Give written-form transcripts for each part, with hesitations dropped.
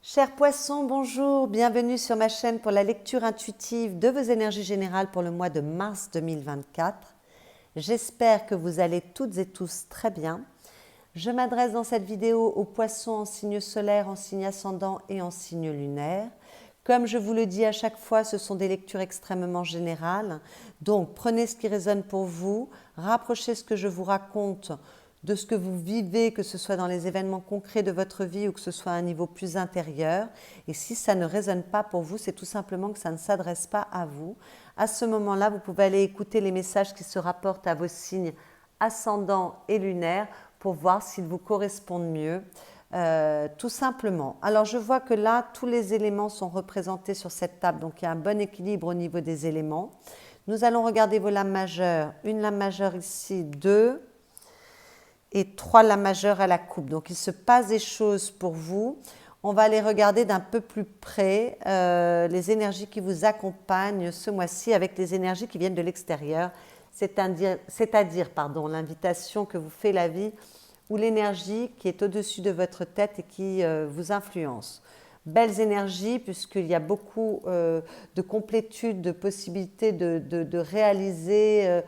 Chers poissons, bonjour, bienvenue sur ma chaîne pour la lecture intuitive de vos énergies générales pour le mois de mars 2024. J'espère que vous allez toutes et tous très bien. Je m'adresse dans cette vidéo aux poissons en signe solaire, en signe ascendant et en signe lunaire. Comme je vous le dis à chaque fois, ce sont des lectures extrêmement générales. Donc prenez ce qui résonne pour vous, rapprochez ce que je vous raconte de ce que vous vivez, que ce soit dans les événements concrets de votre vie ou que ce soit à un niveau plus intérieur. Et si ça ne résonne pas pour vous, c'est tout simplement que ça ne s'adresse pas à vous. À ce moment-là, vous pouvez aller écouter les messages qui se rapportent à vos signes ascendants et lunaires pour voir s'ils vous correspondent mieux, tout simplement. Alors je vois que là, tous les éléments sont représentés sur cette table, donc il y a un bon équilibre au niveau des éléments. Nous allons regarder vos lames majeures. Une lame majeure ici, 2 et 3 lames majeures à la coupe. Donc il se passe des choses pour vous. On va aller regarder d'un peu plus près les énergies qui vous accompagnent ce mois-ci avec les énergies qui viennent de l'extérieur, c'est-à-dire l'invitation que vous fait la vie ou l'énergie qui est au-dessus de votre tête et qui vous influence. Belles énergies puisqu'il y a beaucoup de complétude, de possibilités de réaliser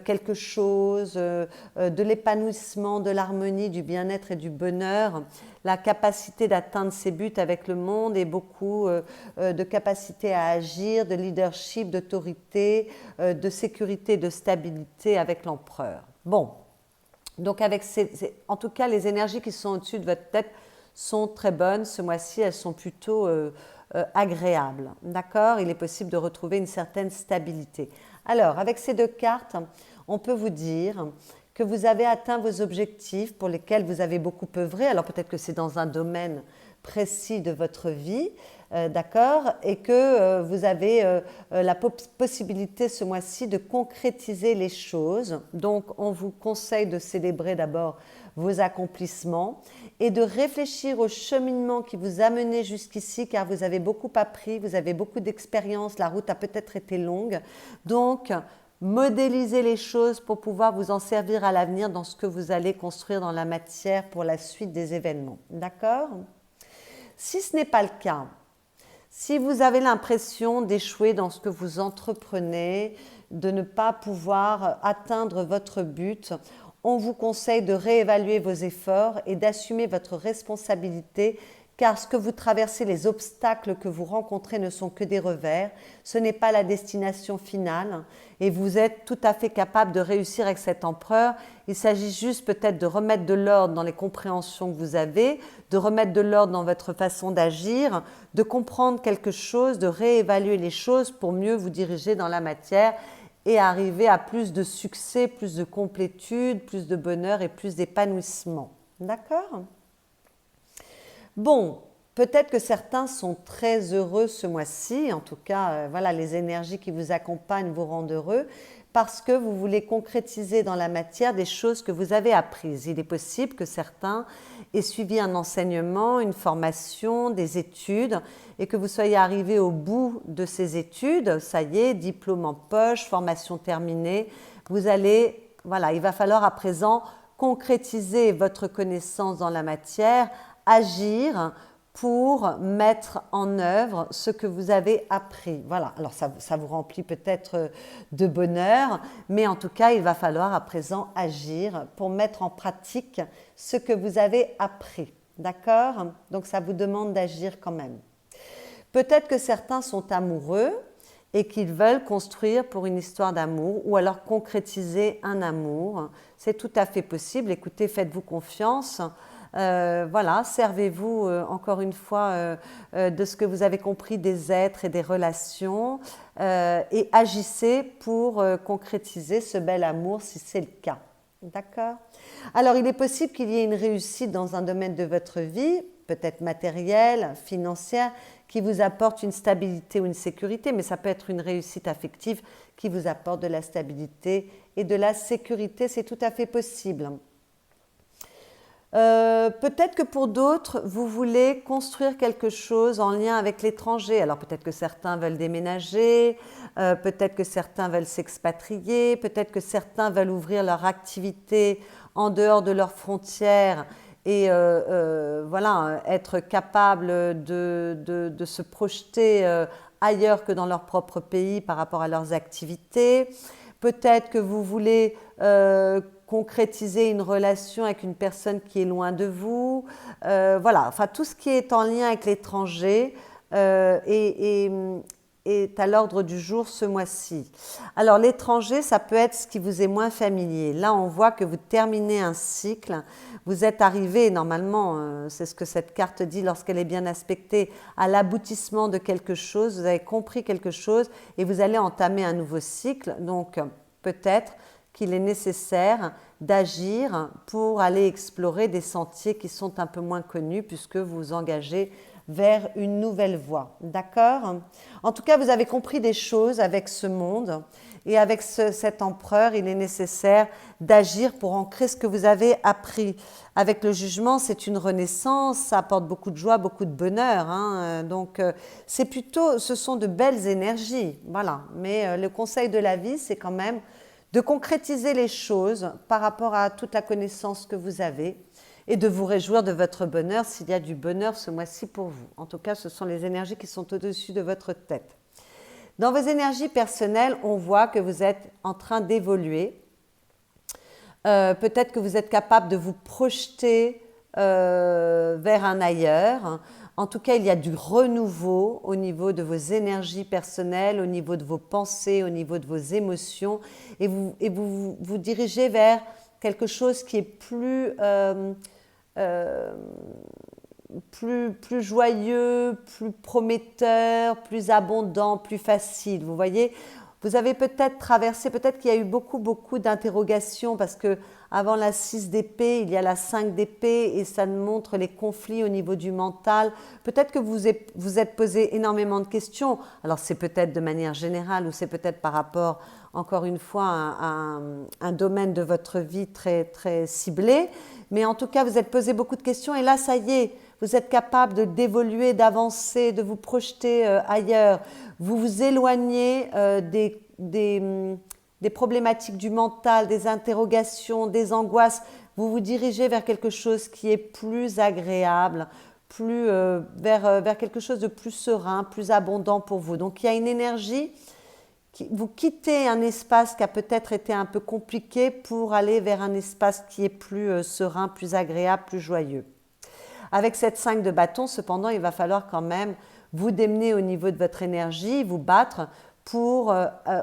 quelque chose, de l'épanouissement, de l'harmonie, du bien-être et du bonheur, la capacité d'atteindre ses buts avec le monde et beaucoup de capacité à agir, de leadership, d'autorité, de sécurité, de stabilité avec l'empereur. Bon, donc avec en tout cas les énergies qui sont au-dessus de votre tête sont très bonnes. Ce mois-ci, elles sont plutôt agréables. D'accord ? Il est possible de retrouver une certaine stabilité. Alors, avec ces deux cartes, on peut vous dire que vous avez atteint vos objectifs pour lesquels vous avez beaucoup œuvré. Alors, peut-être que c'est dans un domaine précis de votre vie, d'accord ? Et que vous avez la possibilité ce mois-ci de concrétiser les choses. Donc, on vous conseille de célébrer d'abord vos accomplissements et de réfléchir au cheminement qui vous a mené jusqu'ici, car vous avez beaucoup appris, vous avez beaucoup d'expérience, la route a peut-être été longue. Donc, modélisez les choses pour pouvoir vous en servir à l'avenir dans ce que vous allez construire dans la matière pour la suite des événements. D'accord ? Si ce n'est pas le cas, si vous avez l'impression d'échouer dans ce que vous entreprenez, de ne pas pouvoir atteindre votre but, on vous conseille de réévaluer vos efforts et d'assumer votre responsabilité, car ce que vous traversez, les obstacles que vous rencontrez ne sont que des revers, ce n'est pas la destination finale et vous êtes tout à fait capable de réussir avec cet empereur. Il s'agit juste peut-être de remettre de l'ordre dans les compréhensions que vous avez, de remettre de l'ordre dans votre façon d'agir, de comprendre quelque chose, de réévaluer les choses pour mieux vous diriger dans la matière et arriver à plus de succès, plus de complétude, plus de bonheur et plus d'épanouissement. D'accord ? Bon, peut-être que certains sont très heureux ce mois-ci, en tout cas, voilà, les énergies qui vous accompagnent vous rendent heureux, parce que vous voulez concrétiser dans la matière des choses que vous avez apprises. Il est possible que certains aient suivi un enseignement, une formation, des études, et que vous soyez arrivé au bout de ces études, ça y est, diplôme en poche, formation terminée, vous allez, voilà, il va falloir à présent concrétiser votre connaissance dans la matière, agir pour mettre en œuvre ce que vous avez appris. Voilà, alors ça vous remplit peut-être de bonheur, mais en tout cas, il va falloir à présent agir pour mettre en pratique ce que vous avez appris. D'accord ? Donc ça vous demande d'agir quand même. Peut-être que certains sont amoureux et qu'ils veulent construire pour une histoire d'amour ou alors concrétiser un amour. C'est tout à fait possible. Écoutez, faites-vous confiance. Voilà, servez-vous encore une fois de ce que vous avez compris des êtres et des relations et agissez pour concrétiser ce bel amour si c'est le cas. D'accord ? Alors, il est possible qu'il y ait une réussite dans un domaine de votre vie, peut-être matérielle, financière, qui vous apporte une stabilité ou une sécurité, mais ça peut être une réussite affective qui vous apporte de la stabilité et de la sécurité, c'est tout à fait possible. Peut-être que pour d'autres, vous voulez construire quelque chose en lien avec l'étranger. Alors peut-être que certains veulent déménager, peut-être que certains veulent s'expatrier, peut-être que certains veulent ouvrir leur activité en dehors de leurs frontières et voilà, être capable de se projeter ailleurs que dans leur propre pays par rapport à leurs activités. Peut-être que vous voulez concrétiser une relation avec une personne qui est loin de vous. Voilà, enfin tout ce qui est en lien avec l'étranger est à l'ordre du jour ce mois-ci. Alors l'étranger, ça peut être ce qui vous est moins familier. Là, on voit que vous terminez un cycle. Vous êtes arrivé, normalement, c'est ce que cette carte dit lorsqu'elle est bien aspectée, à l'aboutissement de quelque chose. Vous avez compris quelque chose et vous allez entamer un nouveau cycle. Donc, peut-être qu'il est nécessaire d'agir pour aller explorer des sentiers qui sont un peu moins connus puisque vous vous engagez vers une nouvelle voie. D'accord? En tout cas, vous avez compris des choses avec ce monde et avec cet empereur, il est nécessaire d'agir pour ancrer ce que vous avez appris. Avec le jugement, c'est une renaissance, ça apporte beaucoup de joie, beaucoup de bonheur. Hein, donc, c'est plutôt, ce sont de belles énergies. Voilà. Mais le conseil de la vie, c'est quand même de concrétiser les choses par rapport à toute la connaissance que vous avez et de vous réjouir de votre bonheur s'il y a du bonheur ce mois-ci pour vous. En tout cas, ce sont les énergies qui sont au-dessus de votre tête. Dans vos énergies personnelles, on voit que vous êtes en train d'évoluer. Peut-être que vous êtes capable de vous projeter vers un ailleurs. En tout cas, il y a du renouveau au niveau de vos énergies personnelles, au niveau de vos pensées, au niveau de vos émotions. Et vous vous dirigez vers quelque chose qui est plus joyeux, plus prometteur, plus abondant, plus facile. Vous voyez, vous avez peut-être traversé, peut-être qu'il y a eu beaucoup d'interrogations parce que avant la 6 d'épée, il y a la 5 d'épée et ça nous montre les conflits au niveau du mental. Peut-être que vous êtes posé énormément de questions. Alors c'est peut-être de manière générale ou c'est peut-être par rapport, encore une fois, à un domaine de votre vie très, très ciblé. Mais en tout cas, vous êtes posé beaucoup de questions et là, ça y est, vous êtes capable d'évoluer, d'avancer, de vous projeter ailleurs. Vous vous éloignez des problématiques du mental, des interrogations, des angoisses. Vous vous dirigez vers quelque chose qui est plus agréable, vers quelque chose de plus serein, plus abondant pour vous. Donc il y a une énergie, vous quittez un espace qui a peut-être été un peu compliqué pour aller vers un espace qui est plus serein, plus agréable, plus joyeux. Avec cette 5 de bâton, cependant, il va falloir quand même vous démener au niveau de votre énergie, vous battre pour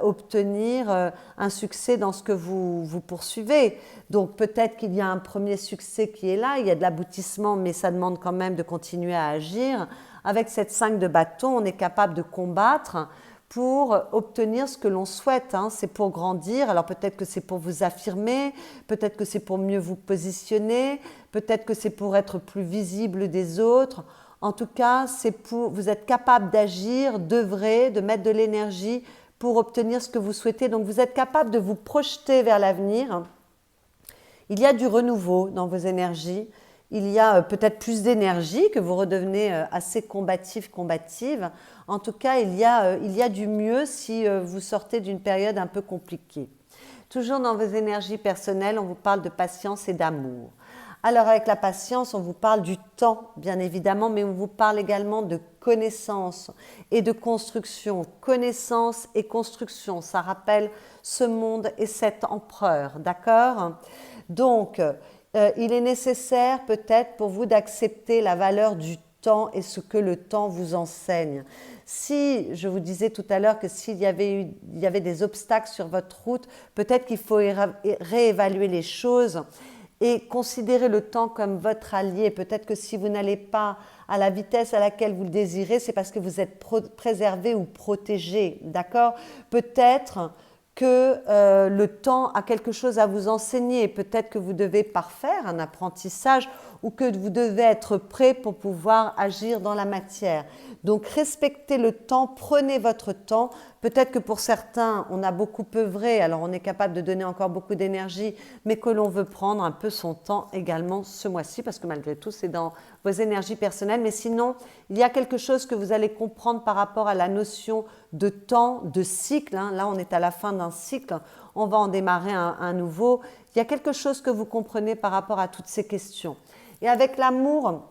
obtenir un succès dans ce que vous poursuivez. Donc peut-être qu'il y a un premier succès qui est là, il y a de l'aboutissement, mais ça demande quand même de continuer à agir. Avec cette 5 de bâton, on est capable de combattre pour obtenir ce que l'on souhaite. Hein. C'est pour grandir, alors peut-être que c'est pour vous affirmer, peut-être que c'est pour mieux vous positionner, peut-être que c'est pour être plus visible des autres. En tout cas, vous êtes capable d'agir, d'œuvrer, de mettre de l'énergie pour obtenir ce que vous souhaitez. Donc vous êtes capable de vous projeter vers l'avenir. Il y a du renouveau dans vos énergies. Il y a peut-être plus d'énergie, que vous redevenez assez combative. En tout cas, il y a du mieux si vous sortez d'une période un peu compliquée. Toujours dans vos énergies personnelles, on vous parle de patience et d'amour. Alors avec la patience, on vous parle du temps, bien évidemment, mais on vous parle également de connaissance et de construction. Connaissance et construction, ça rappelle ce monde et cet empereur, d'accord ? Donc, il est nécessaire peut-être pour vous d'accepter la valeur du temps et ce que le temps vous enseigne. Si, je vous disais tout à l'heure que s'il y avait des obstacles sur votre route, peut-être qu'il faut réévaluer les choses et considérer le temps comme votre allié. Peut-être que si vous n'allez pas à la vitesse à laquelle vous le désirez, c'est parce que vous êtes préservé ou protégé, d'accord ? Peut-être que le temps a quelque chose à vous enseigner. Peut-être que vous devez parfaire un apprentissage ou que vous devez être prêt pour pouvoir agir dans la matière. Donc respectez le temps, prenez votre temps. Peut-être que pour certains, on a beaucoup œuvré, alors on est capable de donner encore beaucoup d'énergie, mais que l'on veut prendre un peu son temps également ce mois-ci, parce que malgré tout, c'est dans vos énergies personnelles. Mais sinon, il y a quelque chose que vous allez comprendre par rapport à la notion de temps, de cycle. Hein. Là, on est à la fin d'un cycle, on va en démarrer un nouveau. Il y a quelque chose que vous comprenez par rapport à toutes ces questions. Et avec l'amour,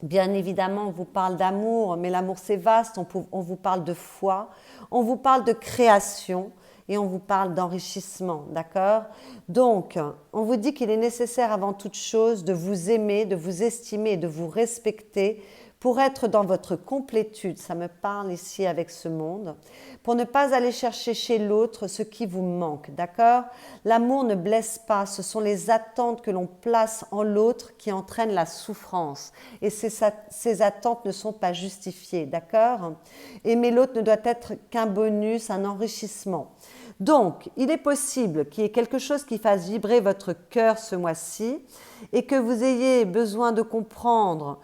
bien évidemment, on vous parle d'amour, mais l'amour c'est vaste, on vous parle de foi, on vous parle de création et on vous parle d'enrichissement, d'accord? Donc, on vous dit qu'il est nécessaire avant toute chose de vous aimer, de vous estimer et de vous respecter pour être dans votre complétude, ça me parle ici avec ce monde, pour ne pas aller chercher chez l'autre ce qui vous manque, d'accord? L'amour ne blesse pas, ce sont les attentes que l'on place en l'autre qui entraînent la souffrance. Et ces attentes ne sont pas justifiées, d'accord? Aimer l'autre ne doit être qu'un bonus, un enrichissement. Donc, il est possible qu'il y ait quelque chose qui fasse vibrer votre cœur ce mois-ci et que vous ayez besoin de comprendre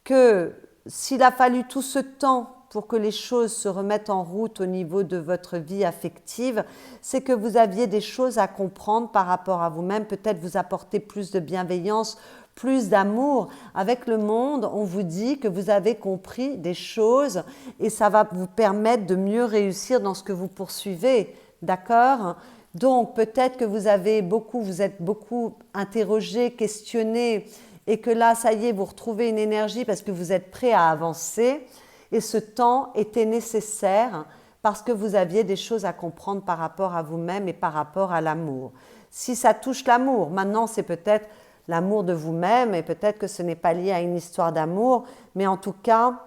que s'il a fallu tout ce temps pour que les choses se remettent en route au niveau de votre vie affective, c'est que vous aviez des choses à comprendre par rapport à vous-même, peut-être vous apporter plus de bienveillance, plus d'amour. Avec le monde, on vous dit que vous avez compris des choses et ça va vous permettre de mieux réussir dans ce que vous poursuivez, d'accord ? Donc peut-être que vous êtes beaucoup interrogé, questionné, et que là, ça y est, vous retrouvez une énergie parce que vous êtes prêt à avancer. Et ce temps était nécessaire parce que vous aviez des choses à comprendre par rapport à vous-même et par rapport à l'amour. Si ça touche l'amour, maintenant c'est peut-être l'amour de vous-même et peut-être que ce n'est pas lié à une histoire d'amour, mais en tout cas,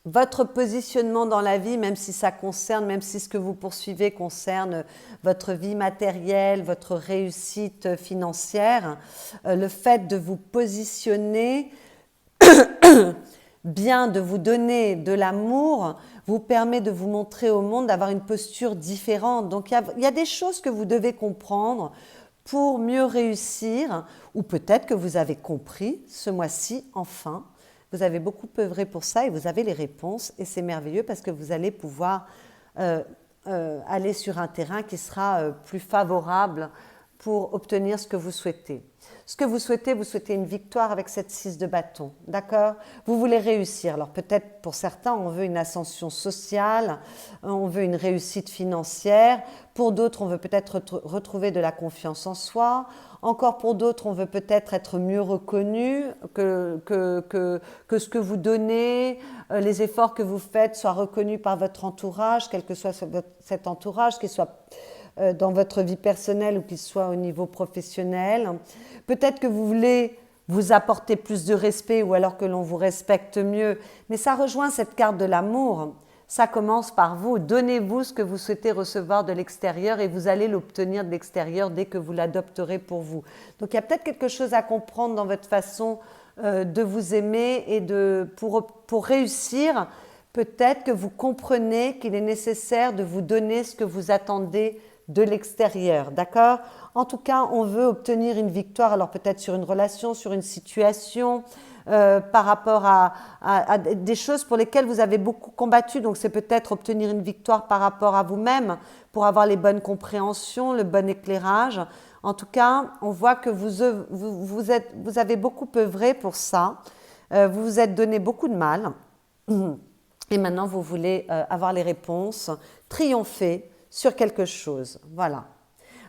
votre positionnement dans la vie, même si ça concerne, même si ce que vous poursuivez concerne votre vie matérielle, votre réussite financière, le fait de vous positionner bien, de vous donner de l'amour, vous permet de vous montrer au monde, d'avoir une posture différente. Donc il y a des choses que vous devez comprendre pour mieux réussir, ou peut-être que vous avez compris ce mois-ci, enfin. Vous avez beaucoup œuvré pour ça et vous avez les réponses et c'est merveilleux parce que vous allez pouvoir aller sur un terrain qui sera plus favorable pour obtenir ce que vous souhaitez. Ce que vous souhaitez une victoire avec cette 6 de bâton, d'accord? Vous voulez réussir. Alors peut-être pour certains, on veut une ascension sociale, on veut une réussite financière. Pour d'autres, on veut peut-être retrouver de la confiance en soi. Encore pour d'autres, on veut peut-être être mieux reconnu, que ce que vous donnez, les efforts que vous faites soient reconnus par votre entourage, quel que soit cet entourage, qu'il soit dans votre vie personnelle ou qu'il soit au niveau professionnel. Peut-être que vous voulez vous apporter plus de respect ou alors que l'on vous respecte mieux. Mais ça rejoint cette carte de l'amour. Ça commence par vous. Donnez-vous ce que vous souhaitez recevoir de l'extérieur et vous allez l'obtenir de l'extérieur dès que vous l'adopterez pour vous. Donc il y a peut-être quelque chose à comprendre dans votre façon de vous aimer et pour réussir, peut-être que vous comprenez qu'il est nécessaire de vous donner ce que vous attendez de l'extérieur, d'accord? En tout cas, on veut obtenir une victoire, alors peut-être sur une relation, sur une situation, par rapport à des choses pour lesquelles vous avez beaucoup combattu. Donc c'est peut-être obtenir une victoire par rapport à vous-même pour avoir les bonnes compréhensions, le bon éclairage. En tout cas, on voit que vous avez beaucoup œuvré pour ça. Vous vous êtes donné beaucoup de mal. Et maintenant, vous voulez avoir les réponses, triompher sur quelque chose. Voilà.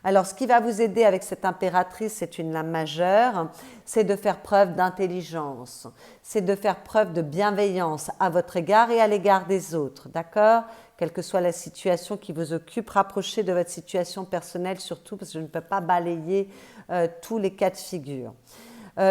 Alors, ce qui va vous aider avec cette impératrice, c'est une lame majeure, c'est de faire preuve d'intelligence, c'est de faire preuve de bienveillance à votre égard et à l'égard des autres, d'accord? Quelle que soit la situation qui vous occupe, rapprochez de votre situation personnelle surtout, parce que je ne peux pas balayer tous les cas de figure.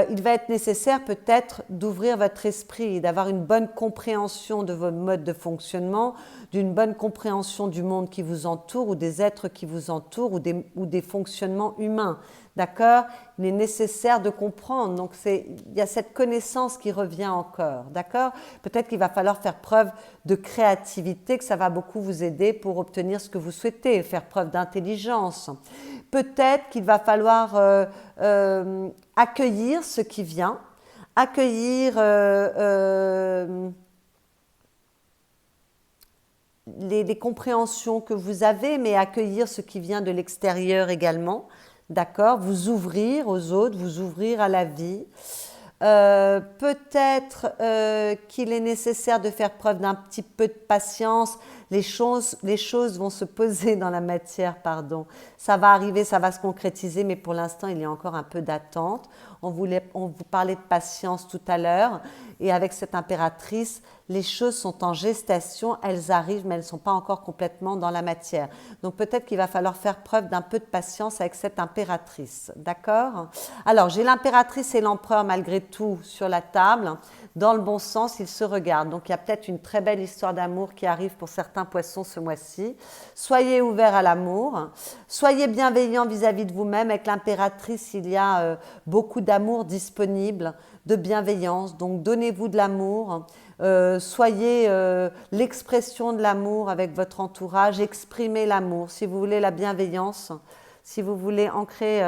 Il va être nécessaire peut-être d'ouvrir votre esprit, d'avoir une bonne compréhension de votre mode de fonctionnement, d'une bonne compréhension du monde qui vous entoure ou des êtres qui vous entourent ou des fonctionnements humains. D'accord? Il est nécessaire de comprendre. Donc il y a cette connaissance qui revient encore. D'accord? Peut-être qu'il va falloir faire preuve de créativité, que ça va beaucoup vous aider pour obtenir ce que vous souhaitez, faire preuve d'intelligence. Peut-être qu'il va falloir accueillir ce qui vient, accueillir les compréhensions que vous avez, mais accueillir ce qui vient de l'extérieur également. D'accord? Vous ouvrir aux autres, vous ouvrir à la vie. Peut-être qu'il est nécessaire de faire preuve d'un petit peu de patience. Les choses vont se poser dans la matière, pardon. Ça va arriver, ça va se concrétiser, mais pour l'instant, il y a encore un peu d'attente. On vous parlait de patience tout à l'heure. Et avec cette impératrice, les choses sont en gestation, elles arrivent, mais elles ne sont pas encore complètement dans la matière. Donc peut-être qu'il va falloir faire preuve d'un peu de patience avec cette impératrice. D'accord? Alors, j'ai l'impératrice et l'empereur malgré tout sur la table. Dans le bon sens, ils se regardent. Donc il y a peut-être une très belle histoire d'amour qui arrive pour certains poissons ce mois-ci. Soyez ouverts à l'amour. Soyez bienveillants vis-à-vis de vous-même. Avec l'impératrice, il y a beaucoup d'amour disponible, de bienveillance. Donc donnez-vous de l'amour. Soyez l'expression de l'amour avec votre entourage. Exprimez l'amour. Si vous voulez la bienveillance, si vous voulez ancrer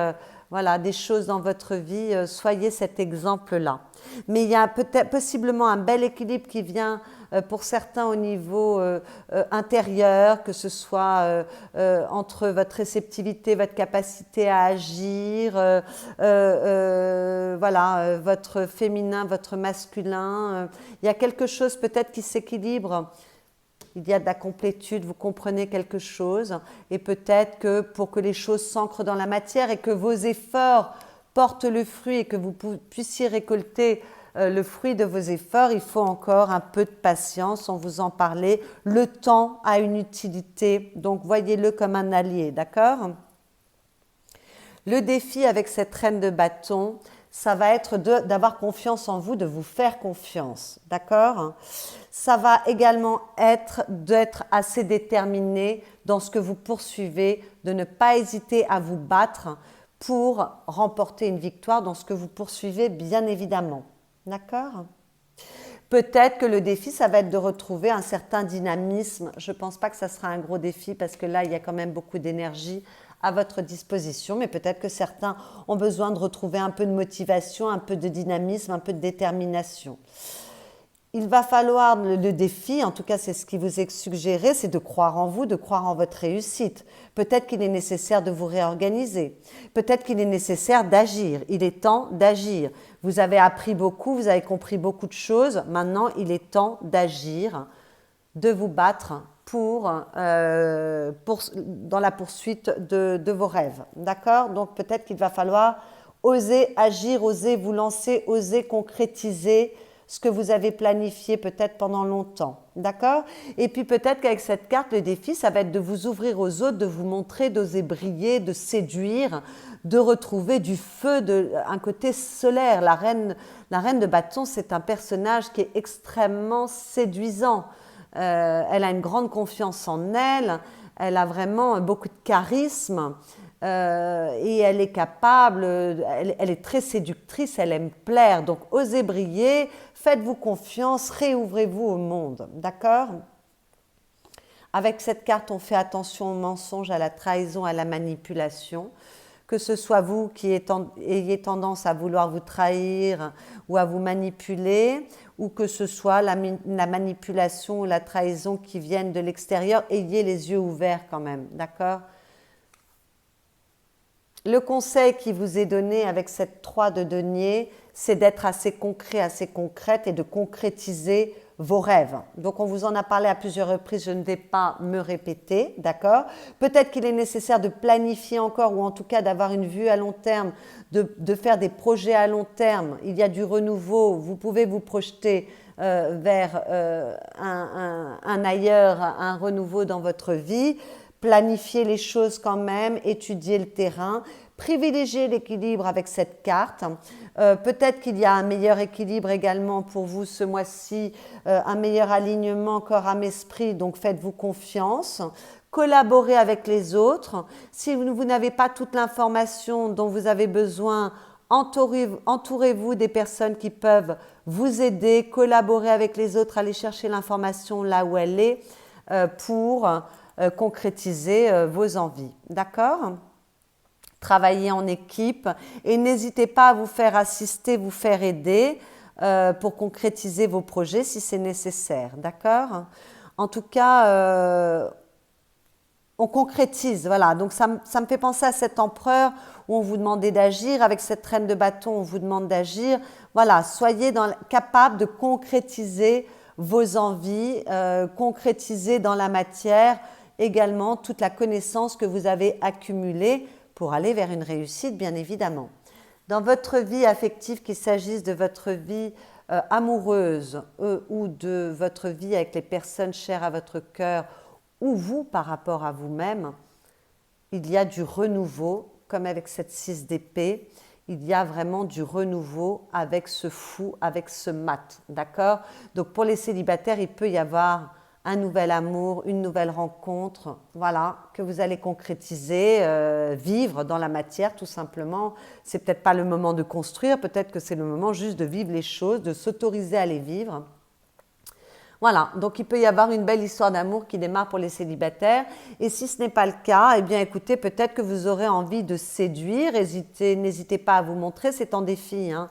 voilà, des choses dans votre vie, soyez cet exemple-là. Mais il y a peut-être possiblement un bel équilibre qui vient pour certains au niveau intérieur, que ce soit entre votre réceptivité, votre capacité à agir, voilà, votre féminin, votre masculin. Il y a quelque chose peut-être qui s'équilibre. Il y a de la complétude, vous comprenez quelque chose et peut-être que pour que les choses s'ancrent dans la matière et que vos efforts portent le fruit et que vous puissiez récolter le fruit de vos efforts, il faut encore un peu de patience, on vous en parlait. Le temps a une utilité, donc voyez-le comme un allié, d'accord? Le défi avec cette reine de bâton, ça va être d'avoir confiance en vous, de vous faire confiance, d'accord? Ça va également être d'être assez déterminé dans ce que vous poursuivez, de ne pas hésiter à vous battre pour remporter une victoire dans ce que vous poursuivez, bien évidemment, d'accord? Peut-être que le défi, ça va être de retrouver un certain dynamisme. Je ne pense pas que ça sera un gros défi parce que là, il y a quand même beaucoup d'énergie à votre disposition, mais peut-être que certains ont besoin de retrouver un peu de motivation, un peu de dynamisme, un peu de détermination. Il va falloir, le défi, en tout cas c'est ce qui vous est suggéré, c'est de croire en vous, de croire en votre réussite. Peut-être qu'il est nécessaire de vous réorganiser. Peut-être qu'il est nécessaire d'agir. Il est temps d'agir. Vous avez appris beaucoup, vous avez compris beaucoup de choses. Maintenant, il est temps d'agir, de vous battre dans la poursuite de vos rêves. D'accord? Donc peut-être qu'il va falloir oser agir, oser vous lancer, oser concrétiser ce que vous avez planifié peut-être pendant longtemps. D'accord? Et puis peut-être qu'avec cette carte, le défi, ça va être de vous ouvrir aux autres, de vous montrer, d'oser briller, de séduire, de retrouver du feu, un côté solaire. La reine de bâton, c'est un personnage qui est extrêmement séduisant. Elle a une grande confiance en elle, elle a vraiment beaucoup de charisme et elle est capable, elle est très séductrice, elle aime plaire. Donc osez briller, faites-vous confiance, réouvrez-vous au monde, d'accord? Avec cette carte, on fait attention au mensonge, à la trahison, à la manipulation. Que ce soit vous qui ayez tendance à vouloir vous trahir ou à vous manipuler, ou que ce soit la manipulation ou la trahison qui viennent de l'extérieur, ayez les yeux ouverts quand même, d'accord? Le conseil qui vous est donné avec cette 3 de denier, c'est d'être assez concret, assez concrète et de concrétiser vos rêves. Donc on vous en a parlé à plusieurs reprises, je ne vais pas me répéter, d'accord? Peut-être qu'il est nécessaire de planifier encore ou en tout cas d'avoir une vue à long terme, de faire des projets à long terme. Il y a du renouveau, vous pouvez vous projeter vers un ailleurs, un renouveau dans votre vie. Planifier les choses quand même, étudier le terrain, privilégier l'équilibre avec cette carte. Peut-être qu'il y a un meilleur équilibre également pour vous ce mois-ci, un meilleur alignement corps, âme, esprit, donc faites-vous confiance. Collaborez avec les autres. Si vous n'avez pas toute l'information dont vous avez besoin, entourez-vous des personnes qui peuvent vous aider, collaborer avec les autres, aller chercher l'information là où elle est pour concrétiser vos envies. D'accord? Travaillez en équipe et n'hésitez pas à vous faire assister, vous faire aider pour concrétiser vos projets si c'est nécessaire. D'accord? En tout cas, on concrétise, voilà. Donc ça me fait penser à cet empereur où on vous demandait d'agir. Avec cette reine de bâton, on vous demande d'agir. Voilà, soyez capables de concrétiser vos envies, concrétiser dans la matière. également toute la connaissance que vous avez accumulée pour aller vers une réussite, bien évidemment. Dans votre vie affective, qu'il s'agisse de votre vie amoureuse ou de votre vie avec les personnes chères à votre cœur ou vous par rapport à vous-même, il y a du renouveau, comme avec cette 6 d'épée, il y a vraiment du renouveau avec ce fou, avec ce mat, d'accord? Donc pour les célibataires, il peut y avoir un nouvel amour, une nouvelle rencontre, voilà, que vous allez concrétiser, vivre dans la matière tout simplement. C'est peut-être pas le moment de construire, peut-être que c'est le moment juste de vivre les choses, de s'autoriser à les vivre. Voilà, donc il peut y avoir une belle histoire d'amour qui démarre pour les célibataires. Et si ce n'est pas le cas, eh bien écoutez, peut-être que vous aurez envie de séduire. N'hésitez pas à vous montrer, c'est en défi, hein.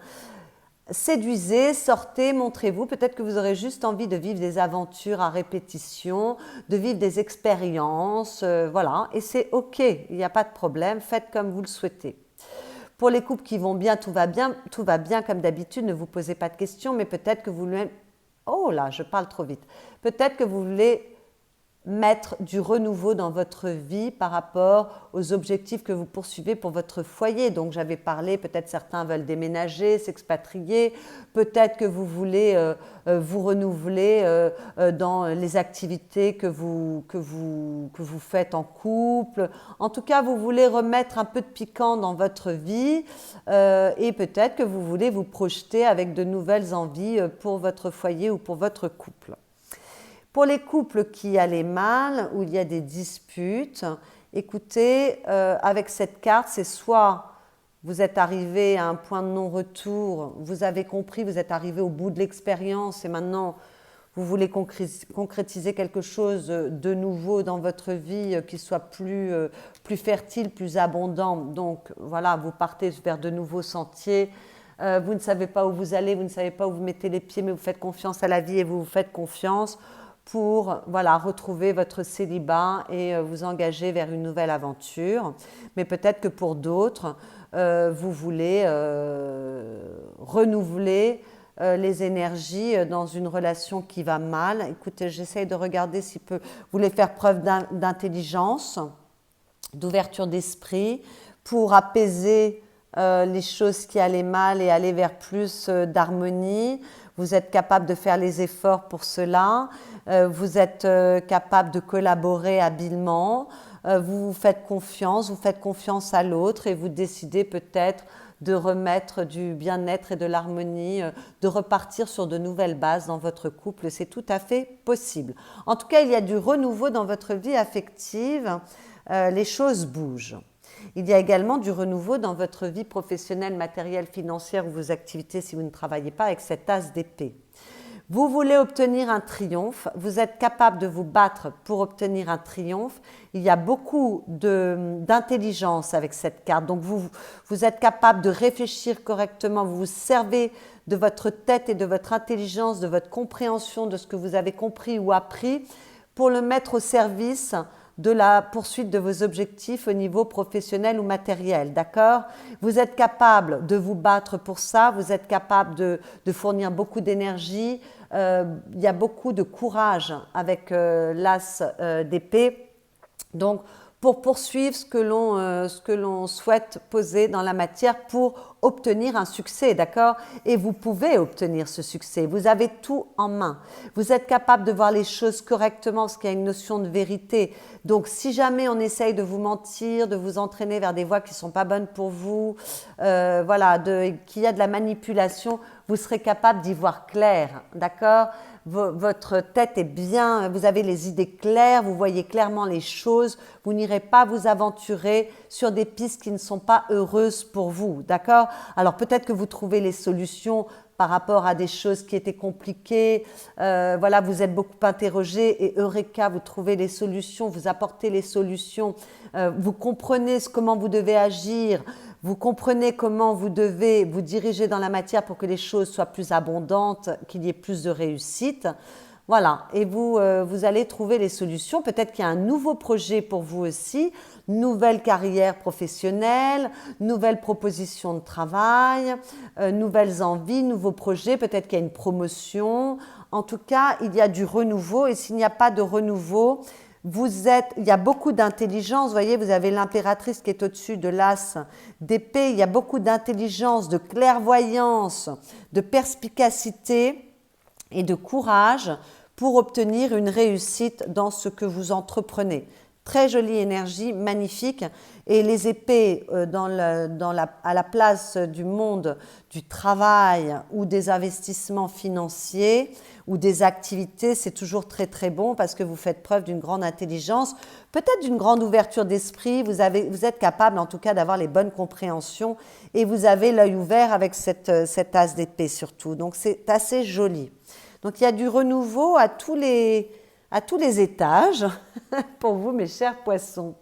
Séduisez, sortez, montrez-vous. Peut-être que vous aurez juste envie de vivre des aventures à répétition, de vivre des expériences, voilà. Et c'est ok, il n'y a pas de problème, faites comme vous le souhaitez. Pour les couples qui vont bien, tout va bien comme d'habitude, ne vous posez pas de questions, mais peut-être que vous voulez... Oh là, je parle trop vite. Peut-être que vous voulez mettre du renouveau dans votre vie par rapport aux objectifs que vous poursuivez pour votre foyer. Donc j'avais parlé, peut-être certains veulent déménager, s'expatrier, peut-être que vous voulez vous renouveler dans les activités que vous faites en couple. En tout cas, vous voulez remettre un peu de piquant dans votre vie et peut-être que vous voulez vous projeter avec de nouvelles envies pour votre foyer ou pour votre couple. Pour les couples qui allaient mal, où il y a des disputes, écoutez, avec cette carte, c'est soit vous êtes arrivé à un point de non-retour, vous avez compris, vous êtes arrivé au bout de l'expérience et maintenant vous voulez concrétiser quelque chose de nouveau dans votre vie qui soit plus fertile, plus abondant. Donc voilà, vous partez vers de nouveaux sentiers. Vous ne savez pas où vous allez, vous ne savez pas où vous mettez les pieds, mais vous faites confiance à la vie et vous vous faites confiance pour voilà, retrouver votre célibat et vous engager vers une nouvelle aventure. Mais peut-être que pour d'autres, vous voulez renouveler les énergies dans une relation qui va mal. Écoutez, j'essaye de regarder si vous voulez faire preuve d'intelligence, d'ouverture d'esprit pour apaiser les choses qui allaient mal et aller vers plus d'harmonie. Vous êtes capable de faire les efforts pour cela. Vous êtes capable de collaborer habilement. Vous faites confiance à l'autre et vous décidez peut-être de remettre du bien-être et de l'harmonie, de repartir sur de nouvelles bases dans votre couple. C'est tout à fait possible. En tout cas, il y a du renouveau dans votre vie affective. Les choses bougent. Il y a également du renouveau dans votre vie professionnelle, matérielle, financière ou vos activités si vous ne travaillez pas avec cet as d'épée. Vous voulez obtenir un triomphe, vous êtes capable de vous battre pour obtenir un triomphe. Il y a beaucoup d'intelligence avec cette carte. Donc vous êtes capable de réfléchir correctement, vous vous servez de votre tête et de votre intelligence, de votre compréhension de ce que vous avez compris ou appris pour le mettre au service de la poursuite de vos objectifs au niveau professionnel ou matériel, d'accord? Vous êtes capable de vous battre pour ça, vous êtes capable de fournir beaucoup d'énergie, il y a beaucoup de courage avec l'as d'épée. Donc, pour poursuivre ce que l'on souhaite poser dans la matière pour obtenir un succès, d'accord? Et vous pouvez obtenir ce succès, vous avez tout en main. Vous êtes capable de voir les choses correctement parce qu'il y a une notion de vérité. Donc, si jamais on essaye de vous mentir, de vous entraîner vers des voies qui ne sont pas bonnes pour vous, voilà, qu'il y a de la manipulation, vous serez capable d'y voir clair, d'accord? Votre tête est bien, vous avez les idées claires, vous voyez clairement les choses, vous n'irez pas vous aventurer sur des pistes qui ne sont pas heureuses pour vous, d'accord? Alors peut-être que vous trouvez les solutions par rapport à des choses qui étaient compliquées, voilà, vous êtes beaucoup interrogé et eureka, vous trouvez les solutions, vous apportez les solutions, vous comprenez comment vous devez agir, vous comprenez comment vous devez vous diriger dans la matière pour que les choses soient plus abondantes, qu'il y ait plus de réussite. Voilà, et vous allez trouver les solutions. Peut-être qu'il y a un nouveau projet pour vous aussi, nouvelle carrière professionnelle, nouvelles propositions de travail, nouvelles envies, nouveaux projets, peut-être qu'il y a une promotion. En tout cas, il y a du renouveau et s'il n'y a pas de renouveau, il y a beaucoup d'intelligence, vous voyez, vous avez l'impératrice qui est au-dessus de l'as d'épée, il y a beaucoup d'intelligence, de clairvoyance, de perspicacité et de courage pour obtenir une réussite dans ce que vous entreprenez. Très jolie énergie, magnifique. Et les épées à la place du monde du travail ou des investissements financiers ou des activités, c'est toujours très très bon parce que vous faites preuve d'une grande intelligence, peut-être d'une grande ouverture d'esprit, vous êtes capable en tout cas d'avoir les bonnes compréhensions et vous avez l'œil ouvert avec cet as d'épée surtout. Donc c'est assez joli. Donc il y a du renouveau à tous les étages pour vous, mes chers poissons.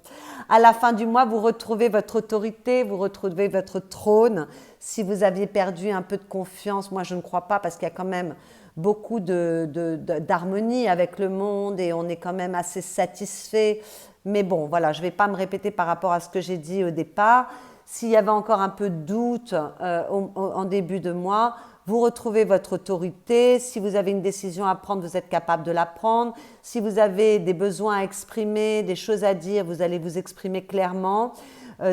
À la fin du mois, vous retrouvez votre autorité, vous retrouvez votre trône. Si vous aviez perdu un peu de confiance, moi je ne crois pas parce qu'il y a quand même beaucoup d'harmonie avec le monde et on est quand même assez satisfait. Mais bon, voilà, je ne vais pas me répéter par rapport à ce que j'ai dit au départ. S'il y avait encore un peu de doute en début de mois, vous retrouvez votre autorité. Si vous avez une décision à prendre, vous êtes capable de la prendre. Si vous avez des besoins à exprimer, des choses à dire, vous allez vous exprimer clairement.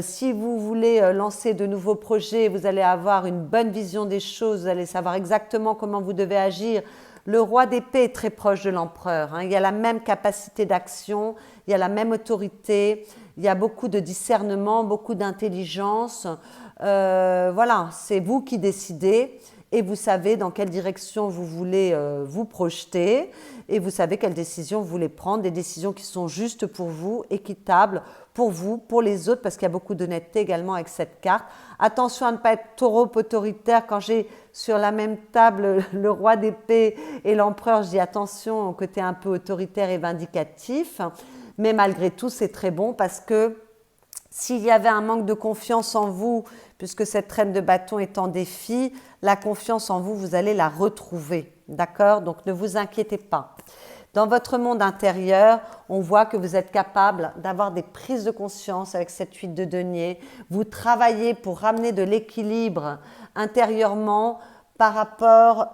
Si vous voulez lancer de nouveaux projets, vous allez avoir une bonne vision des choses, vous allez savoir exactement comment vous devez agir. Le roi d'épée est très proche de l'empereur, hein. Il y a la même capacité d'action, il y a la même autorité, il y a beaucoup de discernement, beaucoup d'intelligence. Voilà, c'est vous qui décidez. Et vous savez dans quelle direction vous voulez vous projeter et vous savez quelles décisions vous voulez prendre, des décisions qui sont justes pour vous, équitables pour vous, pour les autres, parce qu'il y a beaucoup d'honnêteté également avec cette carte. Attention à ne pas être trop autoritaire. Quand j'ai sur la même table le roi d'épée et l'empereur, je dis attention au côté un peu autoritaire et vindicatif. Mais malgré tout, c'est très bon parce que s'il y avait un manque de confiance en vous, puisque cette reine de bâton est en défi, la confiance en vous, vous allez la retrouver, d'accord? Donc ne vous inquiétez pas. Dans votre monde intérieur, on voit que vous êtes capable d'avoir des prises de conscience avec cette huile de denier. Vous travaillez pour ramener de l'équilibre intérieurement par rapport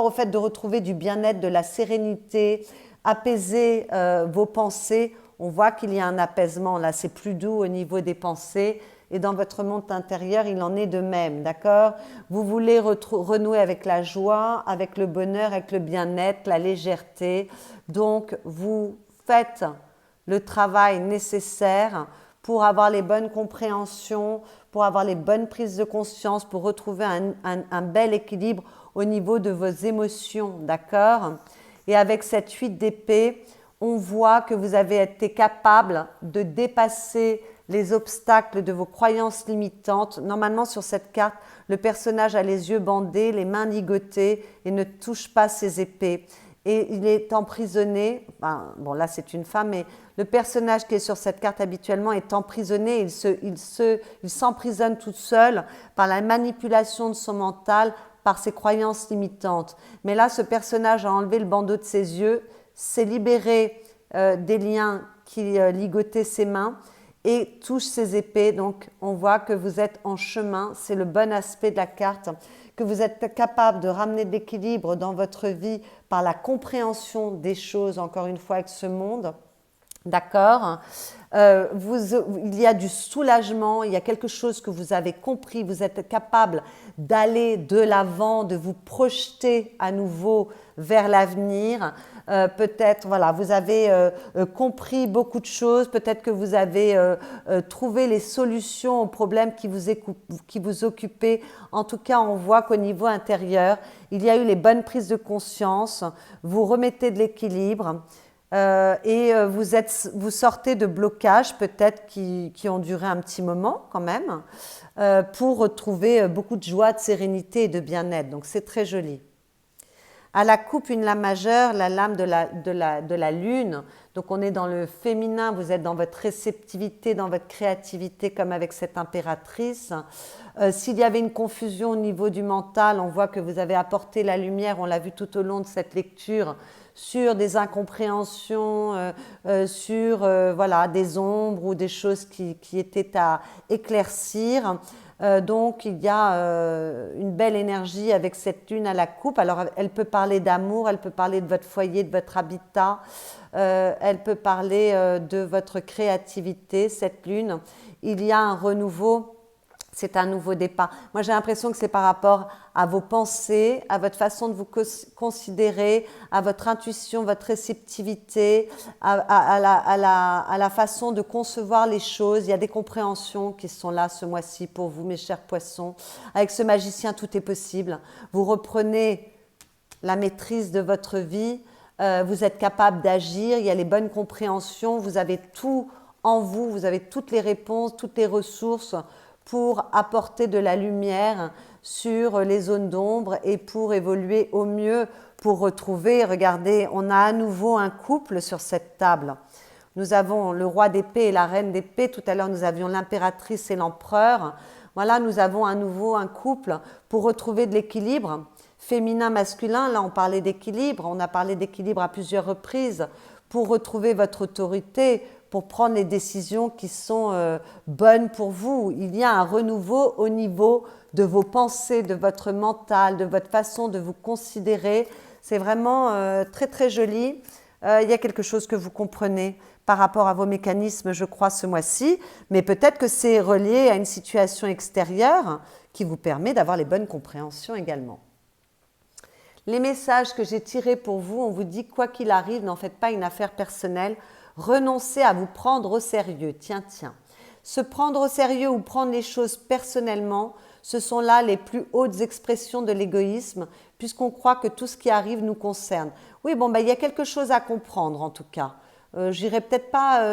au fait de retrouver du bien-être, de la sérénité, apaiser vos pensées. On voit qu'il y a un apaisement, là c'est plus doux au niveau des pensées et dans votre monde intérieur il en est de même, d'accord? Vous voulez renouer avec la joie, avec le bonheur, avec le bien-être, la légèreté, donc vous faites le travail nécessaire pour avoir les bonnes compréhensions, pour avoir les bonnes prises de conscience, pour retrouver un bel équilibre au niveau de vos émotions, d'accord? Et avec cette 8 d'épée, on voit que vous avez été capable de dépasser les obstacles de vos croyances limitantes. Normalement, sur cette carte, le personnage a les yeux bandés, les mains ligotées et ne touche pas ses épées. Et il est emprisonné, bon là c'est une femme, mais le personnage qui est sur cette carte habituellement est emprisonné, il s'emprisonne tout seul par la manipulation de son mental, par ses croyances limitantes. Mais là, ce personnage a enlevé le bandeau de ses yeux, s'est libéré des liens qui ligotaient ses mains et touche ses épées. Donc, on voit que vous êtes en chemin. C'est le bon aspect de la carte, que vous êtes capable de ramener de l'équilibre dans votre vie par la compréhension des choses, encore une fois, avec ce monde. D'accord? Il y a du soulagement, il y a quelque chose que vous avez compris, vous êtes capable d'aller de l'avant, de vous projeter à nouveau vers l'avenir. Peut-être, voilà, vous avez compris beaucoup de choses, peut-être que vous avez trouvé les solutions aux problèmes qui vous occupaient. En tout cas, on voit qu'au niveau intérieur, il y a eu les bonnes prises de conscience, vous remettez de l'équilibre. Vous sortez de blocages peut-être qui ont duré un petit moment quand même pour retrouver beaucoup de joie, de sérénité et de bien-être. Donc c'est très joli. À la coupe, une lame majeure, la lame de la lune. Donc on est dans le féminin, vous êtes dans votre réceptivité, dans votre créativité comme avec cette impératrice. S'il y avait une confusion au niveau du mental, on voit que vous avez apporté la lumière, on l'a vu tout au long de cette lecture, sur des incompréhensions, sur voilà, des ombres ou des choses qui étaient à éclaircir. Donc il y a une belle énergie avec cette lune à la coupe. Alors elle peut parler d'amour, elle peut parler de votre foyer, de votre habitat, elle peut parler de votre créativité, cette lune. Il y a un renouveau, c'est un nouveau départ. Moi j'ai l'impression que c'est par rapport à vos pensées, à votre façon de vous considérer, à votre intuition, votre réceptivité, à la façon de concevoir les choses. Il y a des compréhensions qui sont là ce mois-ci pour vous, mes chers poissons. Avec ce magicien, tout est possible. Vous reprenez la maîtrise de votre vie, vous êtes capable d'agir, il y a les bonnes compréhensions, vous avez tout en vous, vous avez toutes les réponses, toutes les ressources pour apporter de la lumière sur les zones d'ombre et pour évoluer au mieux, pour retrouver, regardez, on a à nouveau un couple sur cette table. Nous avons le roi d'épée et la reine d'épée, tout à l'heure nous avions l'impératrice et l'empereur. Voilà, nous avons à nouveau un couple pour retrouver de l'équilibre féminin, masculin. Là, on parlait d'équilibre, on a parlé d'équilibre à plusieurs reprises pour retrouver votre autorité, pour prendre les décisions qui sont bonnes pour vous. Il y a un renouveau au niveau de vos pensées, de votre mental, de votre façon de vous considérer. C'est vraiment très très joli. Il y a quelque chose que vous comprenez par rapport à vos mécanismes, je crois, ce mois-ci, mais peut-être que c'est relié à une situation extérieure qui vous permet d'avoir les bonnes compréhensions également. Les messages que j'ai tirés pour vous, on vous dit quoi qu'il arrive, n'en faites pas une affaire personnelle, renoncez à vous prendre au sérieux. Tiens. Se prendre au sérieux ou prendre les choses personnellement, ce sont là les plus hautes expressions de l'égoïsme, puisqu'on croit que tout ce qui arrive nous concerne. Oui, bon, il y a quelque chose à comprendre en tout cas. J'irai peut-être pas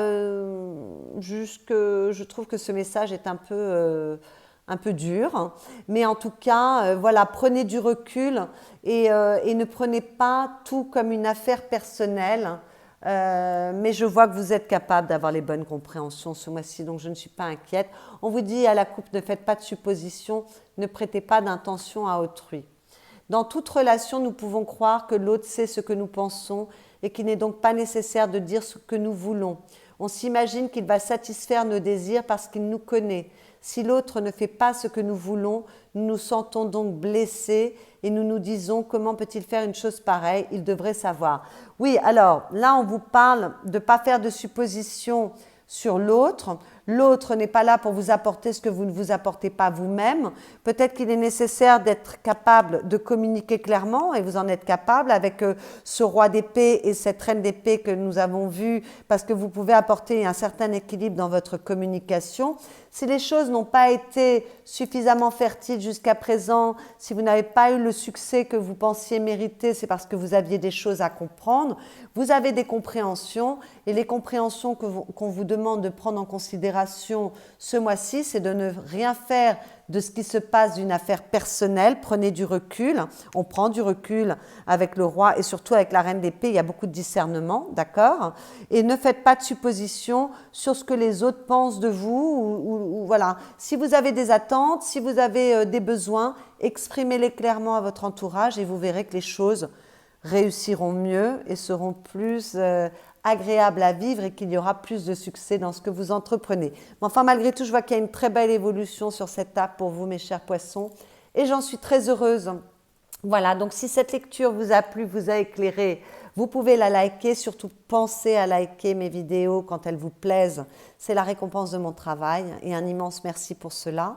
jusque... Je trouve que ce message est un peu dur, hein. Mais en tout cas, voilà, prenez du recul et ne prenez pas tout comme une affaire personnelle. Mais je vois que vous êtes capable d'avoir les bonnes compréhensions ce mois-ci, donc je ne suis pas inquiète. On vous dit à la coupe, ne faites pas de suppositions, ne prêtez pas d'intention à autrui. Dans toute relation, nous pouvons croire que l'autre sait ce que nous pensons et qu'il n'est donc pas nécessaire de dire ce que nous voulons. On s'imagine qu'il va satisfaire nos désirs parce qu'il nous connaît. Si l'autre ne fait pas ce que nous voulons, nous nous sentons donc blessés et nous nous disons comment peut-il faire une chose pareille, il devrait savoir. Oui, alors là on vous parle de ne pas faire de suppositions sur l'autre. L'autre n'est pas là pour vous apporter ce que vous ne vous apportez pas vous-même. Peut-être qu'il est nécessaire d'être capable de communiquer clairement et vous en êtes capable avec ce roi d'épée et cette reine d'épée que nous avons vu parce que vous pouvez apporter un certain équilibre dans votre communication. Si les choses n'ont pas été suffisamment fertiles jusqu'à présent, si vous n'avez pas eu le succès que vous pensiez mériter, c'est parce que vous aviez des choses à comprendre. Vous avez des compréhensions et les compréhensions qu'on vous demande de prendre en considération ce mois-ci, c'est de ne rien faire de ce qui se passe d'une affaire personnelle. Prenez du recul. On prend du recul avec le roi et surtout avec la reine d'épée. Il y a beaucoup de discernement, d'accord? Et ne faites pas de suppositions sur ce que les autres pensent de vous. Ou voilà. Si vous avez des attentes, si vous avez des besoins, exprimez-les clairement à votre entourage et vous verrez que les choses réussiront mieux et seront plus agréables à vivre et qu'il y aura plus de succès dans ce que vous entreprenez. Mais enfin, malgré tout, je vois qu'il y a une très belle évolution sur cette table pour vous, mes chers poissons, et j'en suis très heureuse. Voilà, donc si cette lecture vous a plu, vous a éclairé, vous pouvez la liker, surtout pensez à liker mes vidéos quand elles vous plaisent. C'est la récompense de mon travail et un immense merci pour cela.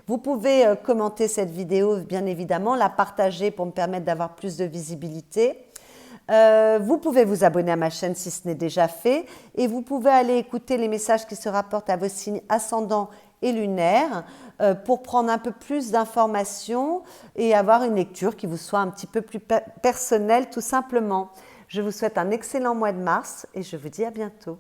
Vous pouvez commenter cette vidéo, bien évidemment, la partager pour me permettre d'avoir plus de visibilité. Vous pouvez vous abonner à ma chaîne si ce n'est déjà fait et vous pouvez aller écouter les messages qui se rapportent à vos signes ascendants et lunaires pour prendre un peu plus d'informations et avoir une lecture qui vous soit un petit peu plus personnelle tout simplement. Je vous souhaite un excellent mois de mars et je vous dis à bientôt.